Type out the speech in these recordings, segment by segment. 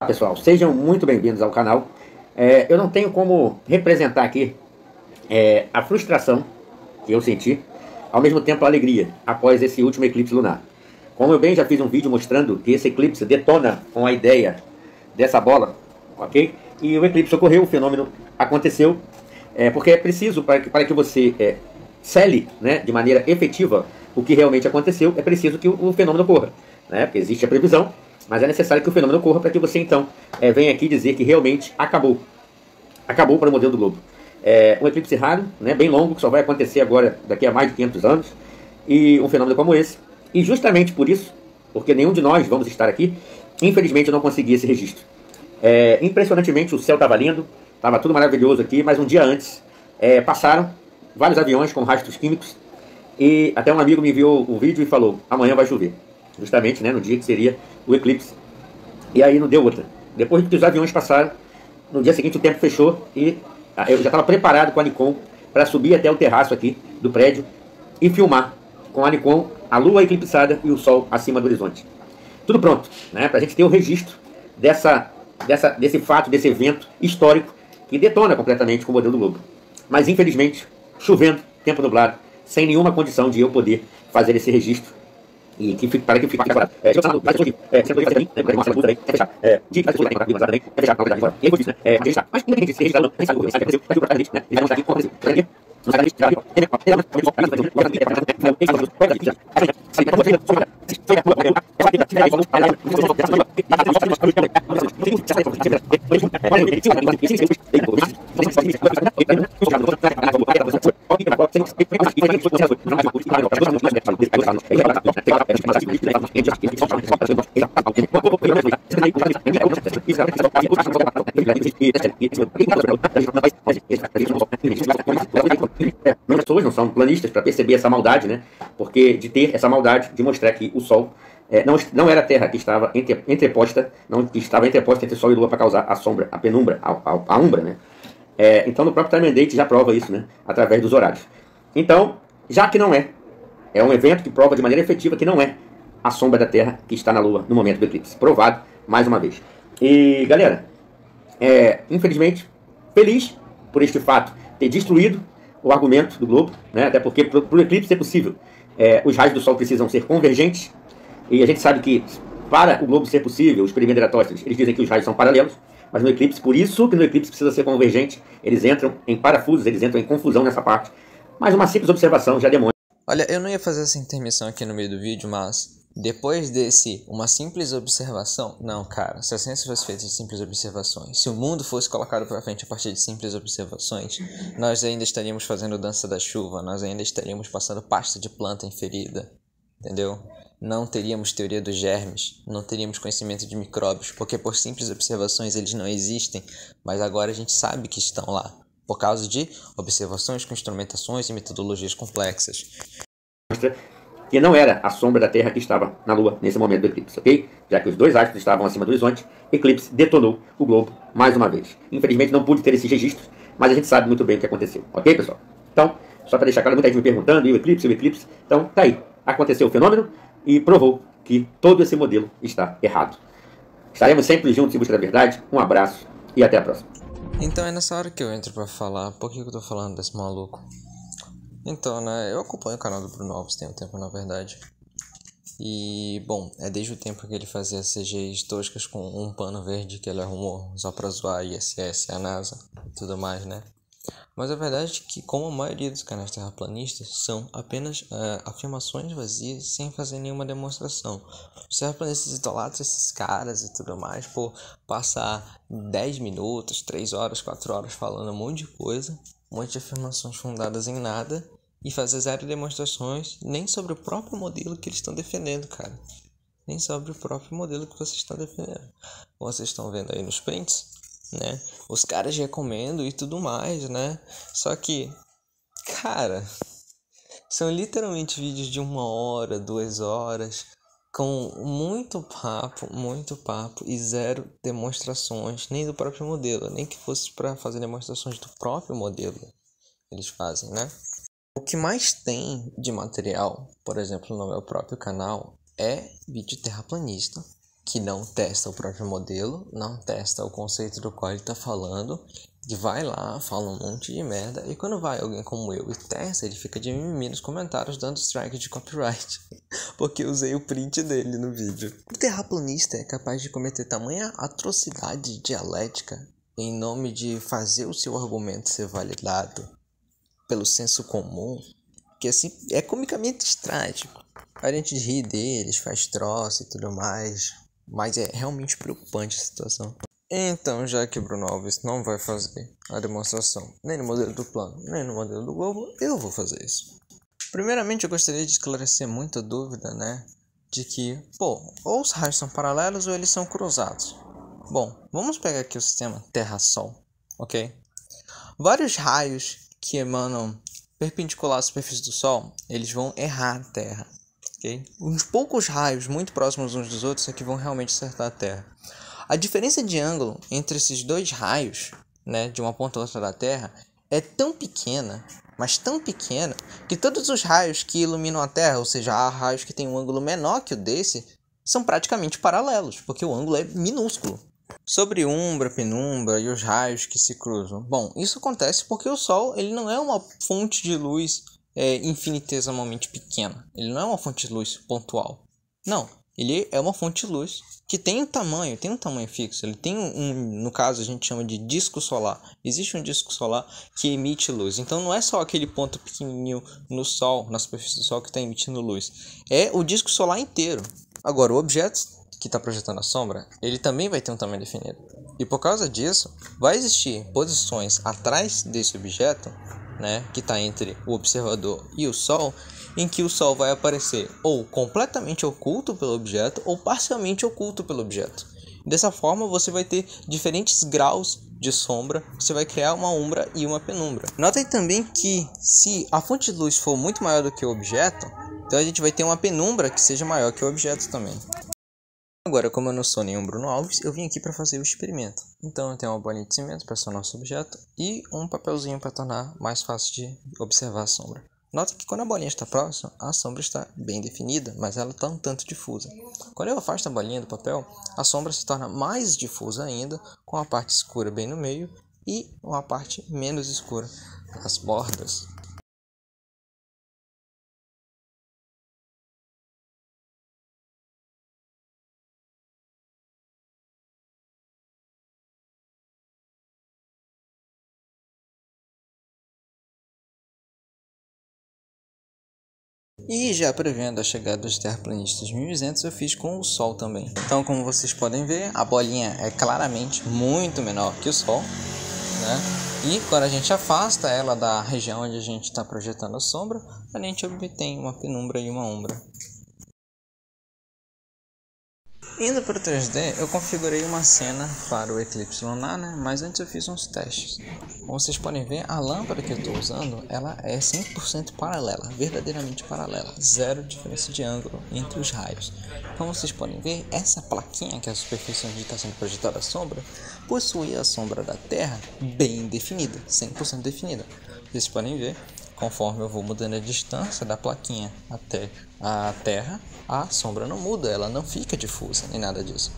Pessoal, sejam muito bem-vindos ao canal. Eu não tenho como representar aqui a frustração que eu senti, ao mesmo tempo a alegria após esse último eclipse lunar. Como eu bem já fiz um vídeo mostrando que esse eclipse detona com a ideia dessa bola, ok? E o eclipse ocorreu, o fenômeno aconteceu, porque é preciso para que você cele, né, de maneira efetiva o que realmente aconteceu, é preciso que o fenômeno ocorra, né? Porque existe a previsão, mas é necessário que o fenômeno ocorra para que você então venha aqui dizer que realmente acabou para o modelo do globo. Um eclipse raro, né, bem longo, que só vai acontecer agora daqui a mais de 500 anos, e um fenômeno como esse. E justamente por isso, porque nenhum de nós vamos estar aqui, infelizmente eu não consegui esse registro. Impressionantemente o céu estava lindo, estava tudo maravilhoso aqui, mas um dia antes passaram vários aviões com rastros químicos, e até um amigo me enviou o vídeo e falou: amanhã vai chover. Justamente, né, no dia que seria o eclipse. E aí não deu outra. Depois que os aviões passaram, no dia seguinte o tempo fechou e eu já estava preparado com a Nikon para subir até o terraço aqui do prédio e filmar com a Nikon a lua eclipsada e o sol acima do horizonte. Tudo pronto, né, para a gente ter o registro desse fato, desse evento histórico que detona completamente com o modelo do globo. Mas infelizmente, chovendo, tempo nublado, sem nenhuma condição de eu poder fazer esse registro. E para que fique agora. Se você não vai fazer você não vai fazer mim, né? Porque mostra tudo também, é fechar. De fazer tudo também, também, é fechar, na verdade, agora. E aí foi isso, né? Registrar. Mas independente de ser registrado, nem sabe o que aconteceu, vai vir pra gente, né? Ele vai mostrar aqui como aconteceu. Tá aqui? Não sai da gente, já viu? Ele muitas pessoas não são planistas para perceber essa maldade, né? Porque de ter essa maldade de mostrar que o Sol não era a Terra que estava entreposta, não que estava entreposta entre Sol e Lua para causar a sombra, a penumbra, a umbra, né? Então no próprio Time and Date já prova isso, né? Através dos horários. Então, já que não é um evento que prova de maneira efetiva que não é a sombra da Terra que está na Lua no momento do eclipse. Provado mais uma vez. E galera, infelizmente, feliz por este fato ter destruído o argumento do globo, né? Até porque para o eclipse ser possível, os raios do Sol precisam ser convergentes, e a gente sabe que para o globo ser possível, os experimentos de Eratóstenes, eles dizem que os raios são paralelos, mas no eclipse, por isso que no eclipse precisa ser convergente, eles entram em parafusos, eles entram em confusão nessa parte. Mas uma simples observação já demonstra. Olha, eu não ia fazer essa intermissão aqui no meio do vídeo, mas depois desse, uma simples observação... Não, cara, se a ciência fosse feita de simples observações, se o mundo fosse colocado para frente a partir de simples observações, nós ainda estaríamos fazendo dança da chuva, nós ainda estaríamos passando pasta de planta em ferida, entendeu? Não teríamos teoria dos germes, não teríamos conhecimento de micróbios, porque por simples observações eles não existem, mas agora a gente sabe que estão lá, por causa de observações com instrumentações e metodologias complexas. Que não era a sombra da Terra que estava na Lua nesse momento do eclipse, ok? Já que os dois astros estavam acima do horizonte, eclipse detonou o globo mais uma vez. Infelizmente não pude ter esses registros, mas a gente sabe muito bem o que aconteceu, ok, pessoal? Então, só para deixar claro, muita gente me perguntando, e o eclipse, então tá aí. Aconteceu o fenômeno e provou que todo esse modelo está errado. Estaremos sempre juntos em busca da verdade. Um abraço e até a próxima. Então é nessa hora que eu entro pra falar. Por que eu tô falando desse maluco? Então, né, eu acompanho o canal do Bruno Alves tem um tempo, na verdade. E, bom, é desde o tempo que ele fazia CGIs toscas com um pano verde que ele arrumou só pra zoar a ISS, a NASA e tudo mais, né? Mas a verdade é que, como a maioria dos canais terraplanistas, são apenas afirmações vazias sem fazer nenhuma demonstração. Os terraplanistas idolatram esses caras e tudo mais por passar 10 minutos, 3 horas, 4 horas falando um monte de coisa, um monte de afirmações fundadas em nada e fazer zero demonstrações nem sobre o próprio modelo que eles estão defendendo, cara. Nem sobre o próprio modelo que vocês estão defendendo. Como vocês estão vendo aí nos prints, né? Os caras recomendam e tudo mais, né? Só que, cara, são literalmente vídeos de 1 hora, 2 horas, com muito papo e zero demonstrações, nem do próprio modelo, nem que fosse para fazer demonstrações do próprio modelo, eles fazem, né? O que mais tem de material, por exemplo, no meu próprio canal, é vídeo terraplanista, que não testa o próprio modelo, não testa o conceito do qual ele está falando, que vai lá, fala um monte de merda, e quando vai alguém como eu e testa, ele fica de mimimi nos comentários dando strike de copyright, porque eu usei o print dele no vídeo. O terraplanista é capaz de cometer tamanha atrocidade dialética em nome de fazer o seu argumento ser validado pelo senso comum, que assim é comicamente trágico. A gente ri deles, faz troço e tudo mais, mas é realmente preocupante a situação. Então, já que Bruno Alves não vai fazer a demonstração nem no modelo do plano, nem no modelo do globo, eu vou fazer isso. Primeiramente, eu gostaria de esclarecer muita dúvida, de que, ou os raios são paralelos ou eles são cruzados. Bom, vamos pegar aqui o sistema Terra-Sol, ok? Vários raios que emanam perpendicular à superfície do Sol, eles vão errar a Terra, ok? Uns poucos raios muito próximos uns dos outros é que vão realmente acertar a Terra. A diferença de ângulo entre esses dois raios, de uma ponta a outra da Terra, é tão pequena, mas tão pequena, que todos os raios que iluminam a Terra, ou seja, há raios que têm um ângulo menor que o desse, são praticamente paralelos, porque o ângulo é minúsculo. Sobre umbra, penumbra e os raios que se cruzam. Bom, isso acontece porque o Sol ele não é uma fonte de luz infinitesimamente pequena. Ele não é uma fonte de luz pontual. Não, ele é uma fonte de luz que tem um tamanho fixo. Ele tem no caso a gente chama de disco solar. Existe um disco solar que emite luz. Então não é só aquele ponto pequenininho no Sol, na superfície do Sol que está emitindo luz. É o disco solar inteiro. Agora, o objeto que está projetando a sombra, ele também vai ter um tamanho definido. E por causa disso, vai existir posições atrás desse objeto, que está entre o observador e o Sol, em que o Sol vai aparecer ou completamente oculto pelo objeto ou parcialmente oculto pelo objeto. Dessa forma, você vai ter diferentes graus de sombra, você vai criar uma umbra e uma penumbra. Notem também que se a fonte de luz for muito maior do que o objeto, então a gente vai ter uma penumbra que seja maior que o objeto também. Agora, como eu não sou nenhum Bruno Alves, eu vim aqui para fazer o experimento. Então eu tenho uma bolinha de cimento para ser o nosso objeto e um papelzinho para tornar mais fácil de observar a sombra. Note que quando a bolinha está próxima, a sombra está bem definida, mas ela está um tanto difusa. Quando eu afasto a bolinha do papel, a sombra se torna mais difusa ainda, com a parte escura bem no meio e uma parte menos escura nas bordas. E já prevendo a chegada dos terraplanistas 1200, eu fiz com o Sol também. Então, como vocês podem ver, a bolinha é claramente muito menor que o Sol, E quando a gente afasta ela da região onde a gente está projetando a sombra, a gente obtém uma penumbra e uma umbra. Indo para o 3D, eu configurei uma cena para o eclipse lunar, mas antes eu fiz uns testes. Como vocês podem ver, a lâmpada que eu estou usando, ela é 100% paralela, verdadeiramente paralela, zero diferença de ângulo entre os raios. Como vocês podem ver, essa plaquinha, que é a superfície onde está sendo projetada a sombra, possui a sombra da Terra bem definida, 100% definida. Vocês podem ver, conforme eu vou mudando a distância da plaquinha até a Terra, a sombra não muda, ela não fica difusa, nem nada disso.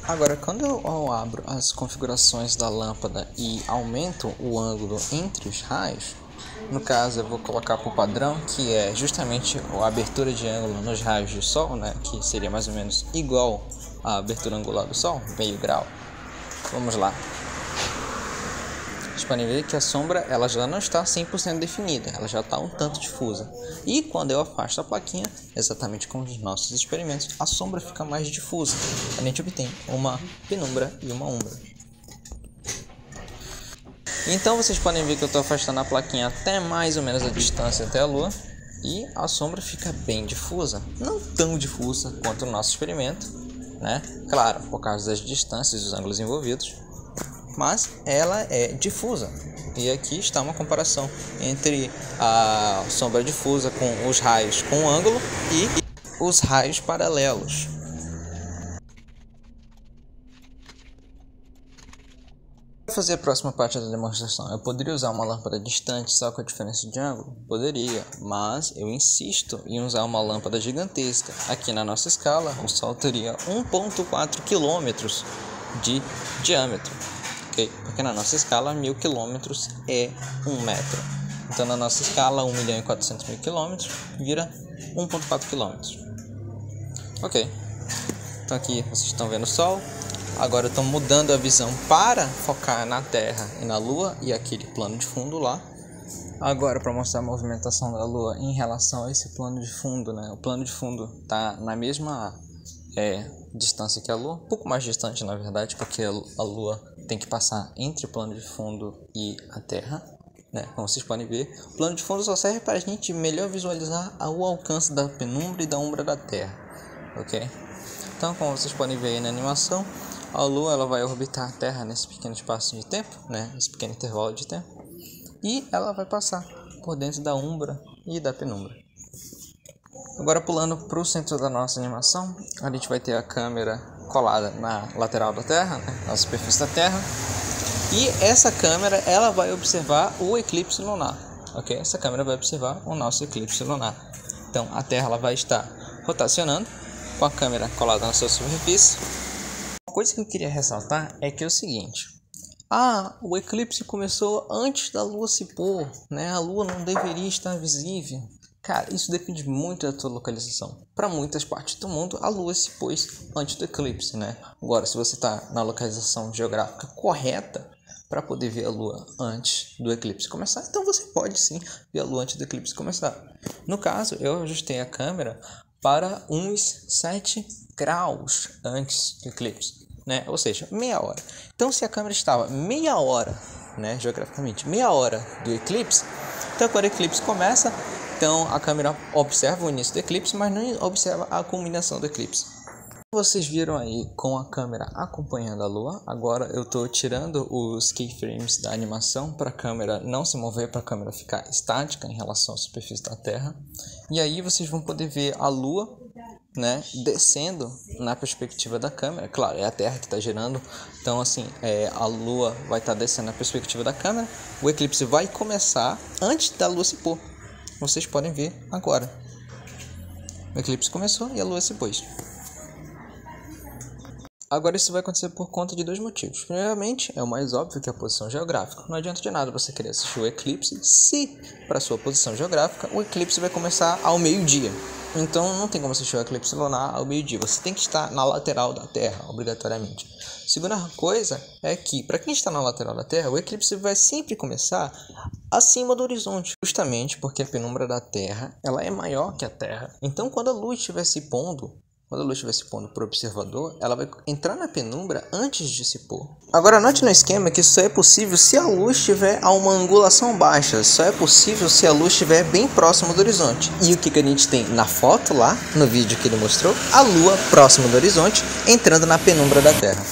Agora, quando eu abro as configurações da lâmpada e aumento o ângulo entre os raios, no caso eu vou colocar para o padrão, que é justamente a abertura de ângulo nos raios do Sol, que seria mais ou menos igual à abertura angular do Sol, meio grau. Vamos lá. Vocês podem ver que a sombra ela já não está 100% definida, ela já está um tanto difusa. E quando eu afasto a plaquinha, exatamente como nos nossos experimentos, a sombra fica mais difusa. A gente obtém uma penumbra e uma umbra. Então vocês podem ver que eu estou afastando a plaquinha até mais ou menos a distância até a Lua. E a sombra fica bem difusa, não tão difusa quanto no nosso experimento, Claro, por causa das distâncias e dos ângulos envolvidos. Mas ela é difusa. E aqui está uma comparação entre a sombra difusa com os raios com ângulo e os raios paralelos. fazer a próxima parte da demonstração, eu poderia usar uma lâmpada distante só com a diferença de ângulo? Poderia, mas eu insisto em usar uma lâmpada gigantesca. Aqui na nossa escala, o Sol teria 1,4 km de diâmetro, ok? Porque na nossa escala, 1000 km é 1 metro. Então na nossa escala, 1.400.000 km vira 1,4 km. Ok, então aqui vocês estão vendo o Sol. Agora eu estou mudando a visão para focar na Terra e na Lua e aquele plano de fundo lá. Agora, para mostrar a movimentação da Lua em relação a esse plano de fundo, né? O plano de fundo está na mesma distância que a Lua, um pouco mais distante na verdade, porque a Lua tem que passar entre o plano de fundo e a Terra, né? Como vocês podem ver, o plano de fundo só serve para a gente melhor visualizar o alcance da penumbra e da umbra da Terra, ok? Então, como vocês podem ver aí na animação, a Lua ela vai orbitar a Terra nesse pequeno espaço de tempo, né? Nesse pequeno intervalo de tempo, e ela vai passar por dentro da umbra e da penumbra. Agora pulando para o centro da nossa animação, a gente vai ter a câmera colada na lateral da Terra, né? Na superfície da Terra, e essa câmera ela vai observar o eclipse lunar, ok? Essa câmera vai observar o nosso eclipse lunar. Então a Terra ela vai estar rotacionando com a câmera colada na sua superfície. Uma coisa que eu queria ressaltar é que é o seguinte: o eclipse começou antes da Lua se pôr, né? A Lua não deveria estar visível. Cara, isso depende muito da tua localização. Para muitas partes do mundo, a Lua se pôs antes do eclipse, né? Agora, se você está na localização geográfica correta para poder ver a Lua antes do eclipse começar, então você pode sim ver a Lua antes do eclipse começar. No caso, eu ajustei a câmera para uns 7 graus antes do eclipse, né? Ou seja, meia hora. Então, se a câmera estava meia hora, né, geograficamente, meia hora do eclipse, então quando o eclipse começa, então a câmera observa o início do eclipse, mas não observa a culminação do eclipse. Vocês viram aí com a câmera acompanhando a Lua. Agora eu estou tirando os keyframes da animação para a câmera não se mover, para a câmera ficar estática em relação à superfície da Terra. E aí vocês vão poder ver a Lua, né, descendo na perspectiva da câmera. Claro, é a Terra que está girando, então assim, a Lua vai estar descendo na perspectiva da câmera. O eclipse vai começar antes da Lua se pôr. Vocês podem ver agora. O eclipse começou e a Lua se pôs. Agora isso vai acontecer por conta de 2 motivos. Primeiramente, é o mais óbvio, que é a posição geográfica. Não adianta de nada você querer assistir o eclipse se, para sua posição geográfica, o eclipse vai começar ao meio-dia. Então não tem como assistir o eclipse lunar ao meio-dia. Você tem que estar na lateral da Terra, obrigatoriamente. Segunda coisa é que, para quem está na lateral da Terra, o eclipse vai sempre começar acima do horizonte, justamente porque a penumbra da Terra ela é maior que a Terra. Então, quando a luz estiver se pondo para o observador, ela vai entrar na penumbra antes de se pôr. Agora note no esquema que isso só é possível se a luz estiver a uma angulação baixa, só é possível se a luz estiver bem próximo do horizonte. E o que a gente tem na foto lá, no vídeo que ele mostrou? A Lua próximo do horizonte, entrando na penumbra da Terra.